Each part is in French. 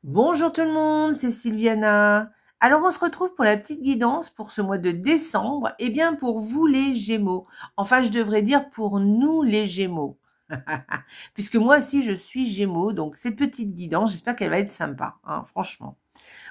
Bonjour tout le monde, c'est Sylviana. Alors on se retrouve pour la petite guidance pour ce mois de décembre, et bien pour vous les Gémeaux. Enfin je devrais dire pour nous les Gémeaux. Puisque moi aussi je suis Gémeaux, donc cette petite guidance, j'espère qu'elle va être sympa, hein, franchement.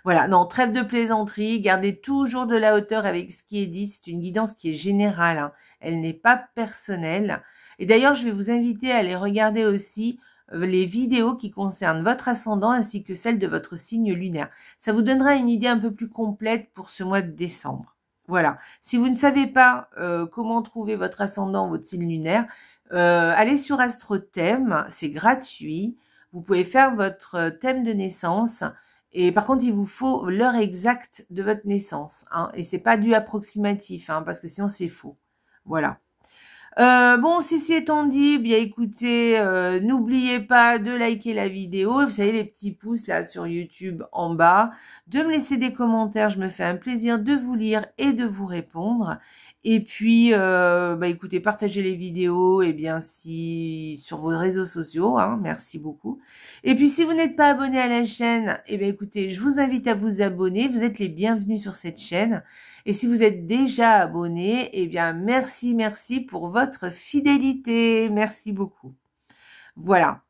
Voilà, non, trêve de plaisanterie, gardez toujours de la hauteur avec ce qui est dit, c'est une guidance qui est générale, hein. Elle n'est pas personnelle. Et d'ailleurs je vais vous inviter à aller regarder aussi les vidéos qui concernent votre ascendant ainsi que celles de votre signe lunaire. Ça vous donnera une idée un peu plus complète pour ce mois de décembre. Voilà. Si vous ne savez pas comment trouver votre ascendant, votre signe lunaire, allez sur AstroThème, c'est gratuit. Vous pouvez faire votre thème de naissance. Et par contre, il vous faut l'heure exacte de votre naissance, hein, et c'est pas du approximatif, hein, parce que sinon c'est faux. Voilà. Bon, si c'est étant dit, bien écoutez, n'oubliez pas de liker la vidéo, vous savez les petits pouces là sur YouTube en bas, de me laisser des commentaires, je me fais un plaisir de vous lire et de vous répondre. Et puis, écoutez, partagez les vidéos, et bien si sur vos réseaux sociaux, hein, merci beaucoup. Et puis si vous n'êtes pas abonné à la chaîne, et bien écoutez, je vous invite à vous abonner, vous êtes les bienvenus sur cette chaîne. Et si vous êtes déjà abonné, eh bien merci pour votre fidélité. Merci beaucoup. Voilà.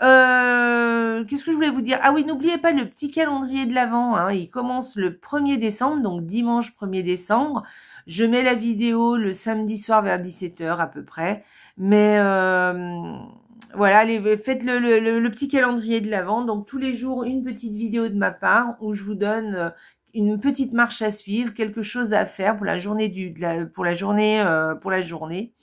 Qu'est-ce que je voulais vous dire? Ah oui, n'oubliez pas le petit calendrier de l'Avent, hein. Il commence le 1er décembre, donc dimanche 1er décembre. Je mets la vidéo le samedi soir vers 17 h à peu près. Mais voilà, allez, faites le petit calendrier de l'Avent. Donc tous les jours, une petite vidéo de ma part où je vous donne une petite marche à suivre, quelque chose à faire pour la journée pour la journée.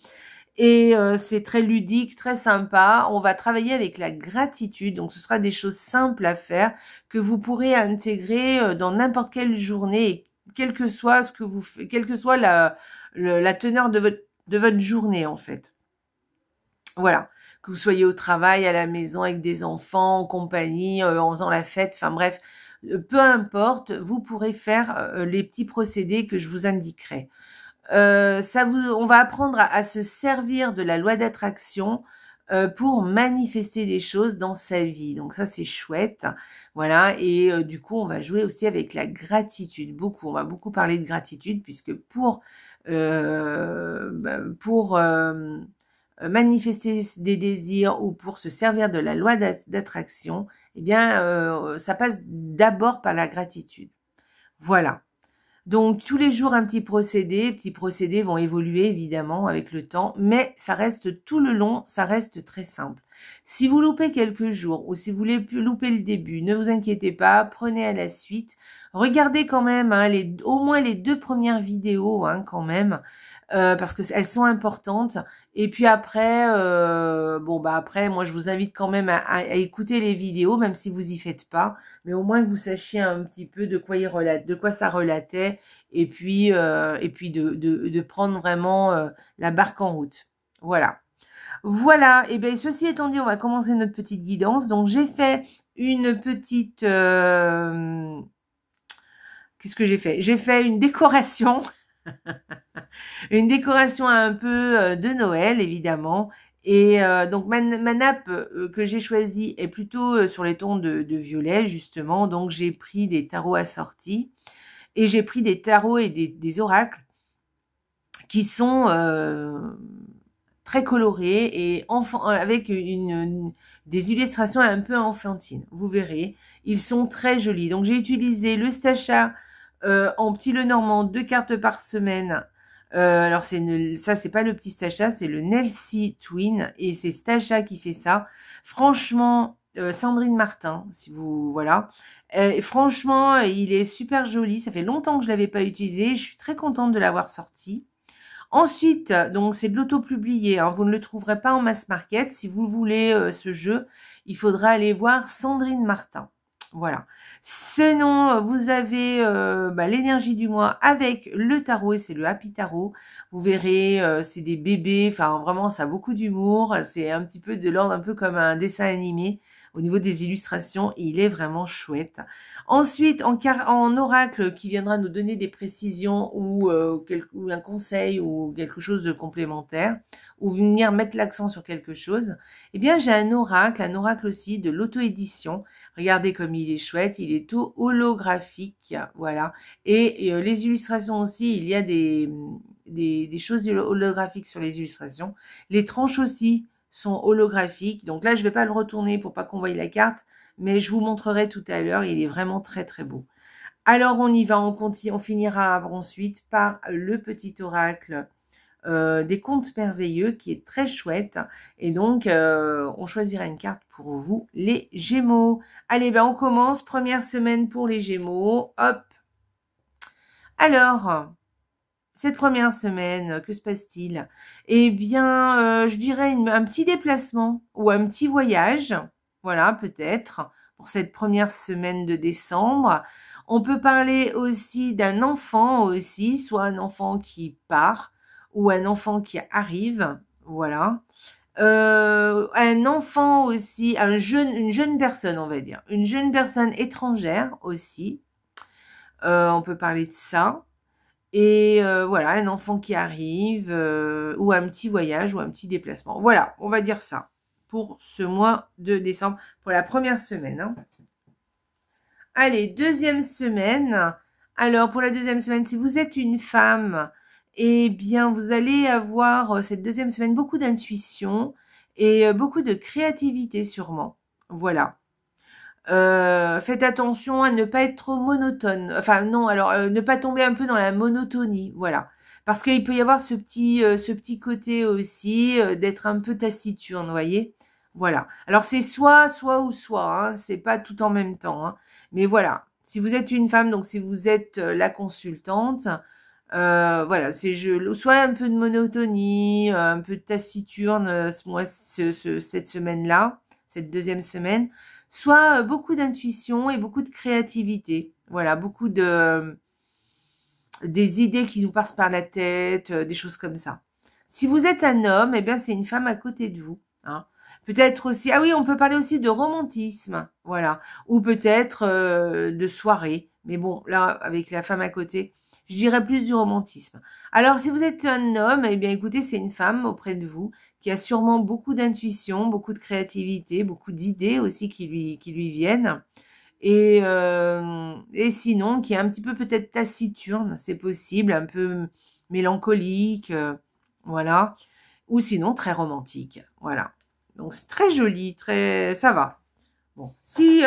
Et c'est très ludique, très sympa. On va travailler avec la gratitude, donc ce sera des choses simples à faire que vous pourrez intégrer dans n'importe quelle journée, quel que soit ce que vous faites, quelle que soit la teneur de votre journée en fait. Voilà, que vous soyez au travail, à la maison, avec des enfants, en compagnie, en faisant la fête, enfin bref, peu importe, vous pourrez faire les petits procédés que je vous indiquerai. On va apprendre à se servir de la loi d'attraction pour manifester des choses dans sa vie. Donc ça, c'est chouette. Voilà, et du coup, on va jouer aussi avec la gratitude. On va beaucoup parler de gratitude puisque pour manifester des désirs ou pour se servir de la loi d'attraction, eh bien, ça passe d'abord par la gratitude. Voilà. Donc, tous les jours, un petit procédé. Les petits procédés vont évoluer, évidemment, avec le temps, mais ça reste tout le long, ça reste très simple. Si vous loupez quelques jours ou si vous loupez le début, ne vous inquiétez pas, prenez à la suite. Regardez quand même hein, au moins les 2 premières vidéos, hein, quand même, parce qu'elles sont importantes. Et puis après, après, moi, je vous invite quand même à écouter les vidéos, même si vous y faites pas, mais au moins que vous sachiez un petit peu de quoi ça relatait, et puis de prendre vraiment la barque en route. Voilà. Voilà, et bien ceci étant dit, on va commencer notre petite guidance. Donc j'ai fait une petite... qu'est-ce que j'ai fait? J'ai fait une décoration, une décoration un peu de Noël, évidemment. Et donc ma nappe que j'ai choisie est plutôt sur les tons de violet, justement. Donc j'ai pris des tarots assortis. Et j'ai pris des tarots et des oracles qui sont... très coloré et avec des illustrations un peu enfantines. Vous verrez, ils sont très jolis. Donc j'ai utilisé le Stacha en petit Lenormand, 2 cartes par semaine. Alors ça c'est pas le petit Stacha, c'est le Nelsie Twin et c'est Stacha qui fait ça. Franchement, Sandrine Martin, si vous voilà. Franchement, il est super joli. Ça fait longtemps que je l'avais pas utilisé. Je suis très contente de l'avoir sorti. Ensuite, donc c'est de l'auto-publié, hein, vous ne le trouverez pas en mass market. Si vous voulez ce jeu, il faudra aller voir Sandrine Martin. Voilà. Sinon, vous avez l'énergie du mois avec le tarot, et c'est le Happy Tarot. Vous verrez, c'est des bébés, enfin vraiment, ça a beaucoup d'humour. C'est un petit peu de l'ordre, un peu comme un dessin animé. Au niveau des illustrations, il est vraiment chouette. Ensuite, en oracle qui viendra nous donner des précisions ou un conseil ou quelque chose de complémentaire, ou venir mettre l'accent sur quelque chose, eh bien j'ai un oracle aussi de l'auto-édition. Regardez comme il est chouette, il est tout holographique, voilà. Et les illustrations aussi, il y a des choses holographiques sur les illustrations. Les tranches aussi sont holographiques. Donc là, je vais pas le retourner pour pas qu'on voie la carte, mais je vous montrerai tout à l'heure. Il est vraiment très très beau. Alors on y va, on finira ensuite par le petit oracle des contes merveilleux qui est très chouette. Et donc, on choisira une carte pour vous, les Gémeaux. Allez, ben on commence. Première semaine pour les Gémeaux. Hop. Alors, cette première semaine, que se passe-t-il? Eh bien, je dirais un petit déplacement ou un petit voyage. Voilà, peut-être, pour cette première semaine de décembre. On peut parler aussi d'un enfant aussi, soit un enfant qui part ou un enfant qui arrive. Voilà. Un enfant aussi, une jeune personne, on va dire. Une jeune personne étrangère aussi. On peut parler de ça. Et voilà, un enfant qui arrive, ou un petit voyage, ou un petit déplacement. Voilà, on va dire ça pour ce mois de décembre, pour la première semaine. Hein. Allez, deuxième semaine. Alors, pour la deuxième semaine, si vous êtes une femme, eh bien, vous allez avoir cette deuxième semaine beaucoup d'intuition et beaucoup de créativité sûrement. Voilà. Faites attention à ne pas être trop monotone. Enfin non, alors ne pas tomber un peu dans la monotonie, voilà. Parce qu'il peut y avoir ce petit côté aussi d'être un peu taciturne, vous voyez. Voilà. Alors c'est soit ou soit, hein, c'est pas tout en même temps. Hein. Mais voilà. Si vous êtes une femme, donc si vous êtes la consultante, voilà, c'est soit un peu de monotonie, un peu de taciturne cette semaine-là, cette deuxième semaine. Soit beaucoup d'intuition et beaucoup de créativité. Voilà, beaucoup des idées qui nous passent par la tête, des choses comme ça. Si vous êtes un homme, eh bien c'est une femme à côté de vous. Hein. Peut-être aussi, ah oui, on peut parler aussi de romantisme, voilà, ou peut-être de soirée. Mais bon, là, avec la femme à côté, je dirais plus du romantisme. Alors, si vous êtes un homme, eh bien écoutez, c'est une femme auprès de vous qui a sûrement beaucoup d'intuition, beaucoup de créativité, beaucoup d'idées aussi qui lui viennent. Et sinon, qui est un petit peu peut-être taciturne, c'est possible, un peu mélancolique, voilà. Ou sinon, très romantique, voilà. Donc, c'est très joli, ça va. Bon, si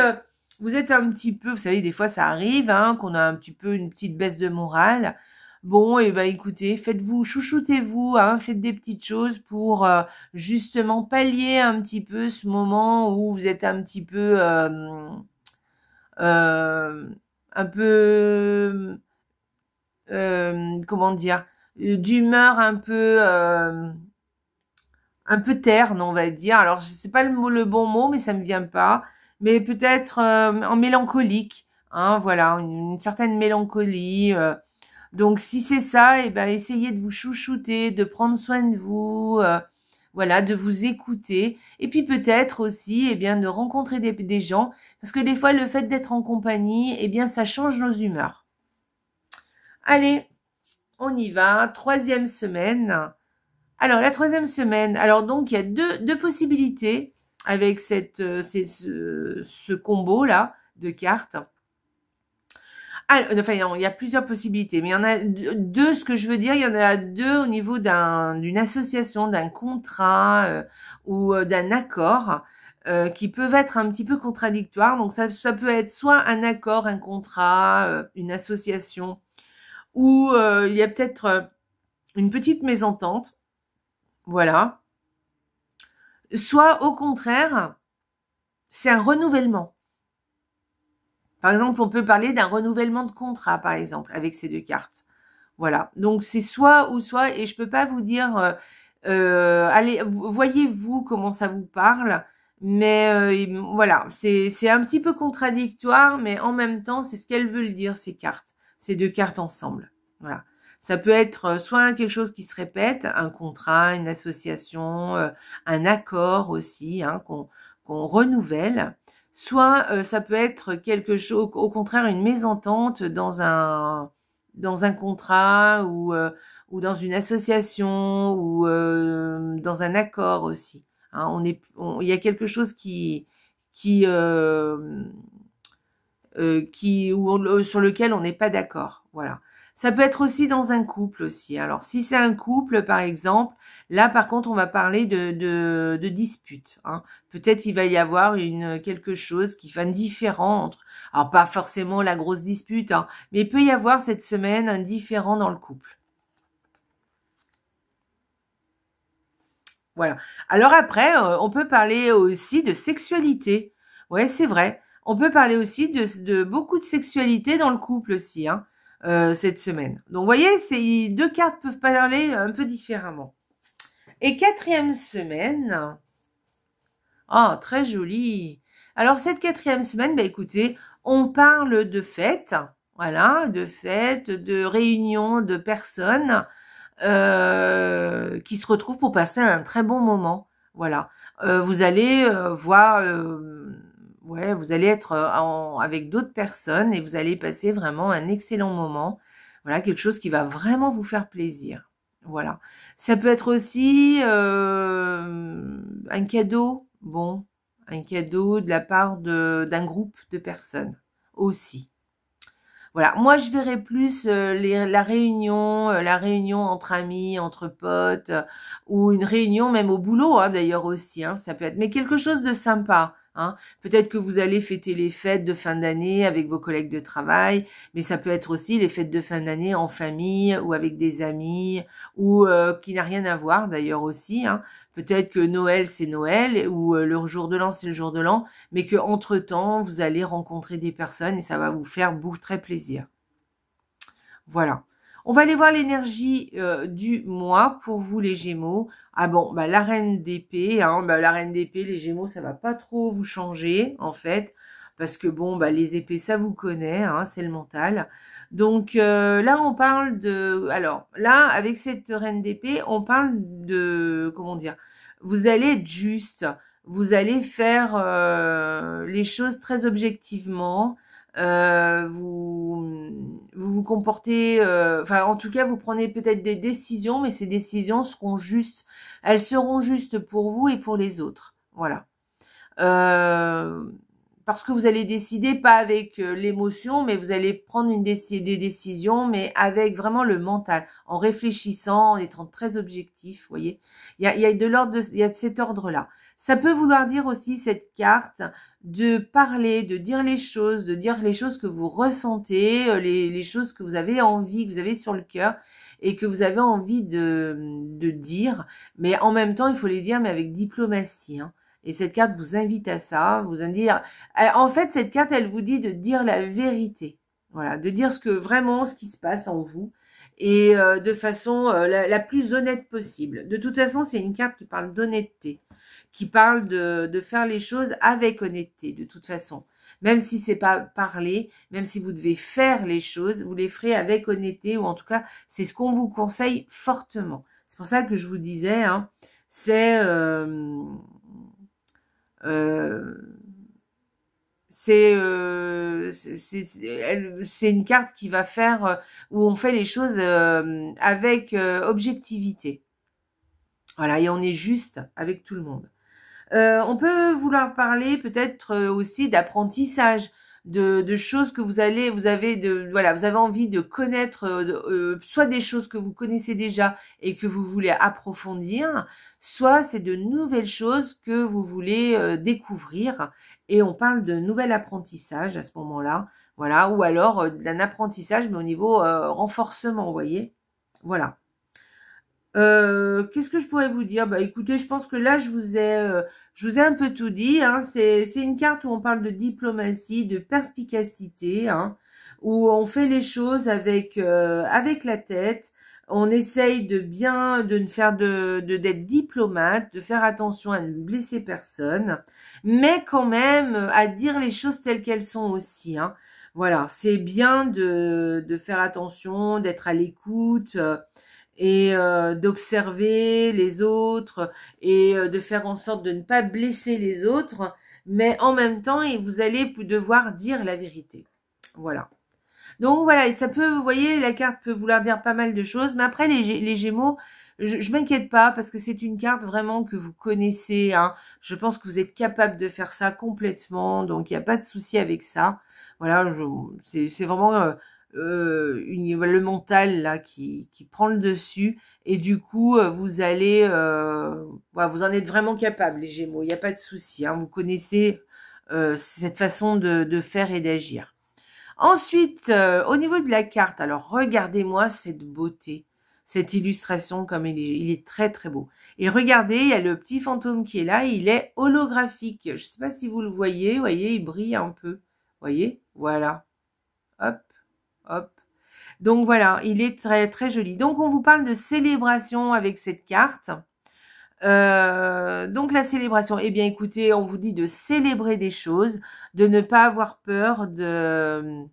vous êtes un petit peu, vous savez, des fois, ça arrive, hein, qu'on a un petit peu une petite baisse de morale. Bon, et ben écoutez, chouchoutez-vous, hein, faites des petites choses pour justement pallier un petit peu ce moment où vous êtes un petit peu un peu comment dire, d'humeur un peu terne, on va dire. Alors, je sais pas le bon mot, mais ça me vient pas. Mais peut-être en mélancolique, hein, voilà, une certaine mélancolie. Donc, si c'est ça, eh ben, essayez de vous chouchouter, de prendre soin de vous, voilà, de vous écouter. Et puis peut-être aussi, eh bien, de rencontrer des gens. Parce que des fois, le fait d'être en compagnie, eh bien, ça change nos humeurs. Allez, on y va. Troisième semaine. Alors, la troisième semaine, alors donc, il y a deux possibilités avec ce combo-là de cartes. Alors, enfin, il y a plusieurs possibilités, mais il y en a deux, ce que je veux dire, il y en a deux au niveau d'une association, d'un contrat ou d'un accord qui peuvent être un petit peu contradictoires. Donc, ça peut être soit un accord, un contrat, une association, ou il y a peut-être une petite mésentente. Voilà. Soit au contraire, c'est un renouvellement. Par exemple, on peut parler d'un renouvellement de contrat, par exemple, avec ces deux cartes. Voilà. Donc, c'est soit ou soit, et je peux pas vous dire, allez, voyez-vous comment ça vous parle, mais voilà, c'est un petit peu contradictoire, mais en même temps, c'est ce qu'elles veulent dire, ces cartes, ces deux cartes ensemble. Voilà. Ça peut être soit quelque chose qui se répète, un contrat, une association, un accord aussi, hein, qu'on renouvelle, soit ça peut être quelque chose, au contraire, une mésentente dans un contrat ou dans une association ou dans un accord aussi. Hein, il y a quelque chose sur lequel on n'est pas d'accord. Voilà. Ça peut être aussi dans un couple aussi. Alors, si c'est un couple, par exemple, là, par contre, on va parler de dispute. Hein. Peut-être il va y avoir quelque chose qui va différent entre, alors pas forcément la grosse dispute, hein, mais il peut y avoir cette semaine un différent dans le couple. Voilà. Alors après, on peut parler aussi de sexualité. Ouais, c'est vrai. On peut parler aussi de beaucoup de sexualité dans le couple aussi, hein, cette semaine. Donc, vous voyez, ces deux cartes peuvent parler un peu différemment. Et quatrième semaine, oh, très joli. Alors, cette quatrième semaine, bah, écoutez, on parle de fêtes, voilà, de fêtes, de réunions de personnes qui se retrouvent pour passer un très bon moment. Voilà. Vous allez voir, ouais, vous allez être avec d'autres personnes et vous allez passer vraiment un excellent moment. Voilà, quelque chose qui va vraiment vous faire plaisir. Voilà. Ça peut être aussi un cadeau, bon, un cadeau de la part d'un groupe de personnes aussi. Voilà, moi je verrais plus la réunion entre amis, entre potes, ou une réunion même au boulot, hein, d'ailleurs aussi, hein, ça peut être, mais quelque chose de sympa. Hein. Peut-être que vous allez fêter les fêtes de fin d'année avec vos collègues de travail, mais ça peut être aussi les fêtes de fin d'année en famille ou avec des amis, ou qui n'a rien à voir d'ailleurs aussi. Hein. Peut-être que Noël c'est Noël, ou le jour de l'an c'est le jour de l'an, mais que entre-temps, vous allez rencontrer des personnes et ça va vous faire très plaisir. Voilà. On va aller voir l'énergie du mois pour vous les Gémeaux. Ah bon, bah la reine d'épée, hein, bah la reine d'épée, les Gémeaux, ça va pas trop vous changer en fait, parce que bon, bah les épées, ça vous connaît, hein, c'est le mental. Donc là, on parle de, alors là, avec cette reine d'épée, on parle de, comment dire, vous allez être juste, vous allez faire les choses très objectivement. Vous comportez, enfin en tout cas vous prenez peut-être des décisions, mais ces décisions seront justes, elles seront justes pour vous et pour les autres, voilà. Parce que vous allez décider pas avec l'émotion, mais vous allez prendre des décisions, mais avec vraiment le mental, en réfléchissant, en étant très objectif, vous voyez. Il y a de cet ordre-là. Ça peut vouloir dire aussi cette carte de parler, de dire les choses que vous ressentez, les choses que vous avez envie, que vous avez sur le cœur et que vous avez envie de dire. Mais en même temps, il faut les dire, mais avec diplomatie. Hein. Et cette carte vous invite à ça, vous invite. En fait, cette carte, elle vous dit de dire la vérité. Voilà, de dire ce qui se passe en vous et de façon la plus honnête possible. De toute façon, c'est une carte qui parle d'honnêteté, qui parle de faire les choses avec honnêteté, de toute façon. Même si c'est pas parler, même si vous devez faire les choses, vous les ferez avec honnêteté, ou en tout cas, c'est ce qu'on vous conseille fortement. C'est pour ça que je vous disais, hein, c'est une carte qui va faire où on fait les choses avec objectivité. Voilà, et on est juste avec tout le monde. On peut vouloir parler peut-être aussi d'apprentissage, de choses que vous avez envie de connaître, soit des choses que vous connaissez déjà et que vous voulez approfondir, soit c'est de nouvelles choses que vous voulez découvrir, et on parle de nouvel apprentissage à ce moment-là, voilà, ou alors d'un apprentissage mais au niveau renforcement, vous voyez, voilà. Qu'est-ce que je pourrais vous dire? Bah écoutez, je pense que là je vous ai un peu tout dit. Hein. C'est une carte où on parle de diplomatie, de perspicacité, hein, où on fait les choses avec la tête. On essaye d'être diplomate, de faire attention à ne blesser personne, mais quand même à dire les choses telles qu'elles sont aussi. Hein. Voilà, c'est bien de faire attention, d'être à l'écoute. et d'observer les autres et de faire en sorte de ne pas blesser les autres, mais en même temps, vous allez devoir dire la vérité. Voilà. Donc voilà, et ça peut, vous voyez, la carte peut vouloir dire pas mal de choses, mais après les Gémeaux, je m'inquiète pas parce que c'est une carte vraiment que vous connaissez, hein. Je pense que vous êtes capable de faire ça complètement, donc il n'y a pas de souci avec ça. Voilà, c'est vraiment le mental là qui prend le dessus, et du coup vous allez, voilà, vous en êtes vraiment capable les Gémeaux, il n'y a pas de souci, hein. Vous connaissez cette façon de faire et d'agir. Ensuite, au niveau de la carte, alors regardez-moi cette beauté, cette illustration comme il est très très beau. Et regardez, il y a le petit fantôme qui est là, il est holographique. Je ne sais pas si vous le voyez, il brille un peu. Voyez, voilà. Hop, hop. Donc voilà, il est très très joli. Donc on vous parle de célébration avec cette carte. Donc la célébration, eh bien écoutez, on vous dit de célébrer des choses, de ne pas avoir peur de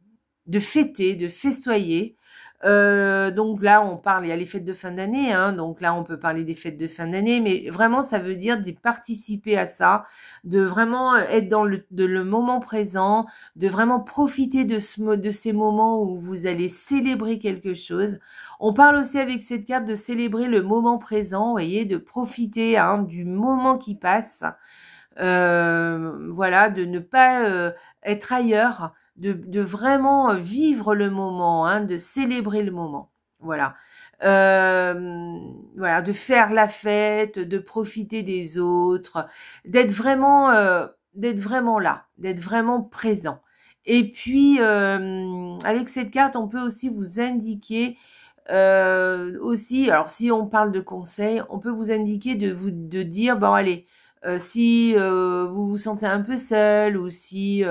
fêter, de festoyer. Donc là, on parle, il y a les fêtes de fin d'année, hein, donc là, on peut parler des fêtes de fin d'année, mais vraiment, ça veut dire de participer à ça, de vraiment être dans le moment présent, de vraiment profiter de ces moments où vous allez célébrer quelque chose. On parle aussi avec cette carte de célébrer le moment présent, vous voyez, de profiter, hein, du moment qui passe. Voilà, de ne pas être ailleurs, de vraiment vivre le moment, hein, de célébrer le moment. Voilà. Voilà, de faire la fête, de profiter des autres, d'être vraiment là, d'être vraiment présent. Et puis avec cette carte, on peut aussi vous indiquer aussi, alors si on parle de conseils, on peut vous indiquer de dire bon allez, si vous vous sentez un peu seul, ou si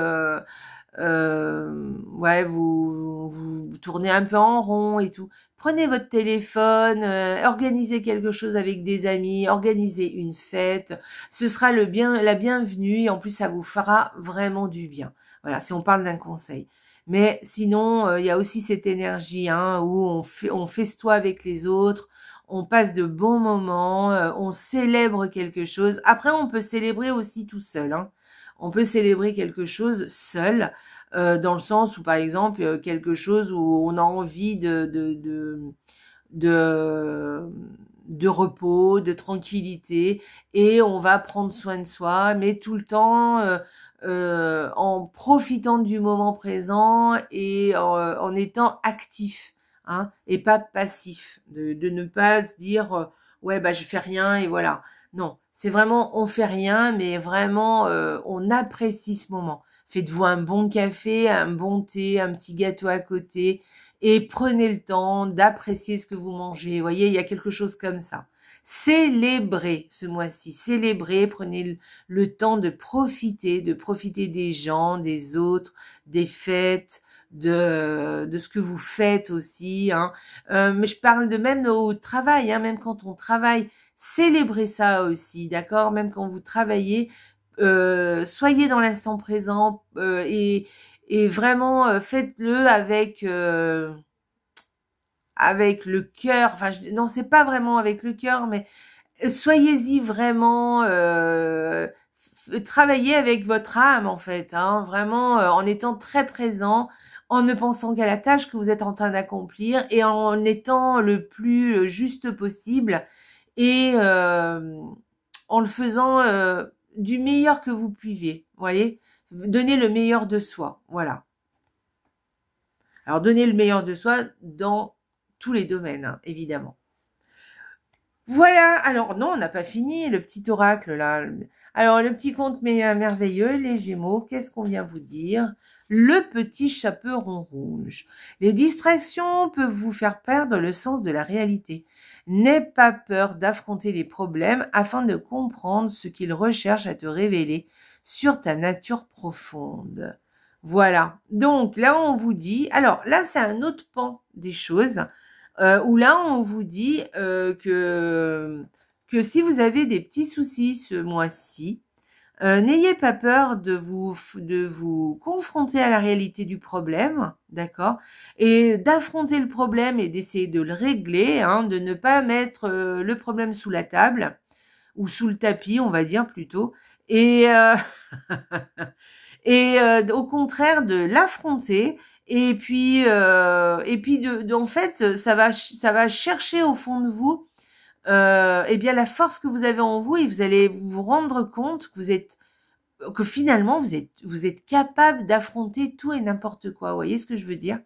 ouais, vous tournez un peu en rond et tout, prenez votre téléphone, organisez quelque chose avec des amis, organisez une fête, ce sera la bienvenue, et en plus ça vous fera vraiment du bien. Voilà, si on parle d'un conseil. Mais sinon, il y a aussi cette énergie, hein, où on festoie avec les autres, on passe de bons moments, on célèbre quelque chose. Après, on peut célébrer aussi tout seul, hein. On peut célébrer quelque chose seul, dans le sens où, par exemple, quelque chose où on a envie de repos, de tranquillité, et on va prendre soin de soi, mais tout le temps en profitant du moment présent et en étant actif, hein, et pas passif, de ne pas se dire ouais bah je fais rien et voilà. Non, c'est vraiment on fait rien, mais vraiment on apprécie ce moment. Faites-vous un bon café, un bon thé, un petit gâteau à côté, et prenez le temps d'apprécier ce que vous mangez. Vous voyez, il y a quelque chose comme ça. Célébrez ce mois-ci, célébrez, prenez le temps de profiter des gens, des autres, des fêtes, de ce que vous faites aussi, hein. Mais je parle de même au travail, hein, même quand on travaille, célébrez ça aussi, d'accord? Même quand vous travaillez, soyez dans l'instant présent, et vraiment faites-le avec le cœur. Enfin, non, c'est pas vraiment avec le cœur, mais soyez-y vraiment. Travaillez avec votre âme en fait, hein, vraiment en étant très présent, en ne pensant qu'à la tâche que vous êtes en train d'accomplir, et en étant le plus juste possible, et en le faisant du meilleur que vous pouvez, voyez, donnez le meilleur de soi, voilà. Alors donnez le meilleur de soi dans tous les domaines, hein, évidemment. Voilà, alors non, on n'a pas fini, le petit oracle là. Alors le petit conte merveilleux, les Gémeaux, qu'est-ce qu'on vient vous dire? Le petit chaperon rouge. Les distractions peuvent vous faire perdre le sens de la réalité. N'aie pas peur d'affronter les problèmes afin de comprendre ce qu'ils recherchent à te révéler sur ta nature profonde. Voilà, donc là on vous dit, alors là c'est un autre pan des choses, où là on vous dit que si vous avez des petits soucis ce mois-ci, N'ayez pas peur de vous confronter à la réalité du problème, d'accord, et d'affronter le problème et d'essayer de le régler, hein, de ne pas mettre le problème sous la table ou sous le tapis, on va dire plutôt, et au contraire de l'affronter. Et puis en fait, ça va chercher au fond de vous eh bien la force que vous avez en vous, et vous allez vous rendre compte que finalement vous êtes capable d'affronter tout et n'importe quoi. Vous voyez ce que je veux dire?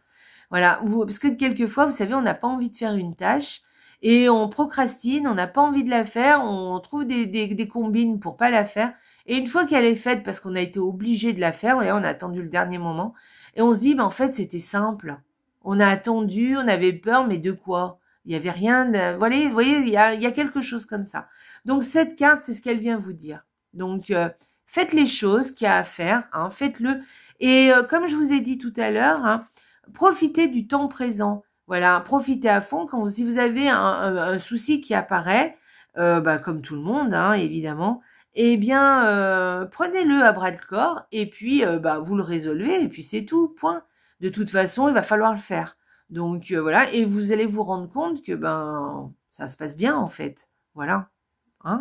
Voilà, parce que quelquefois, vous savez, on n'a pas envie de faire une tâche et on procrastine, on n'a pas envie de la faire, on trouve des combines pour pas la faire. Et une fois qu'elle est faite, parce qu'on a été obligé de la faire, on a attendu le dernier moment, et on se dit, en fait, c'était simple. On a attendu, on avait peur, mais de quoi? Il y avait rien de, vous voyez, il y a quelque chose comme ça. Donc, cette carte, c'est ce qu'elle vient vous dire. Donc, faites les choses qu'il y a à faire, hein, faites-le. Et comme je vous ai dit tout à l'heure, hein, profitez du temps présent. Voilà, profitez à fond. Si vous avez un souci qui apparaît, comme tout le monde, hein, évidemment, eh bien, prenez-le à bras le corps et puis vous le résolvez et puis c'est tout, point. De toute façon, il va falloir le faire. Donc voilà, et vous allez vous rendre compte que ça se passe bien en fait. Voilà, hein.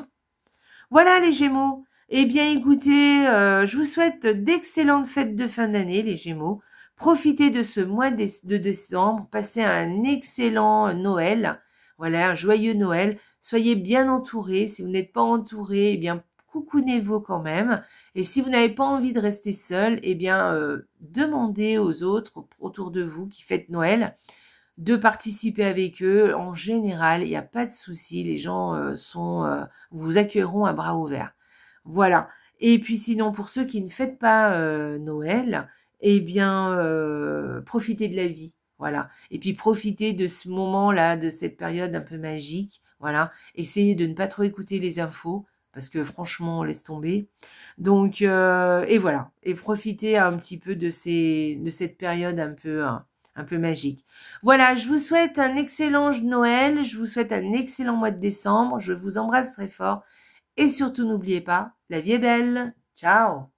Voilà les Gémeaux. Eh bien, écoutez, je vous souhaite d'excellentes fêtes de fin d'année, les Gémeaux. Profitez de ce mois de décembre. Passez un excellent Noël. Voilà, un joyeux Noël. Soyez bien entourés. Si vous n'êtes pas entourés, eh bien, coucounez-vous quand même. Et si vous n'avez pas envie de rester seul, eh bien, demandez aux autres autour de vous qui fêtent Noël de participer avec eux. En général, il n'y a pas de souci. Les gens vous accueilleront à bras ouverts. Voilà. Et puis sinon, pour ceux qui ne fêtent pas Noël, eh bien, profitez de la vie. Voilà. Et puis profitez de ce moment-là, de cette période un peu magique. Voilà. Essayez de ne pas trop écouter les infos, parce que franchement, on laisse tomber. Donc, et voilà. Et profitez un petit peu de cette période un peu magique. Voilà, je vous souhaite un excellent Noël, je vous souhaite un excellent mois de décembre, je vous embrasse très fort et surtout n'oubliez pas, la vie est belle. Ciao!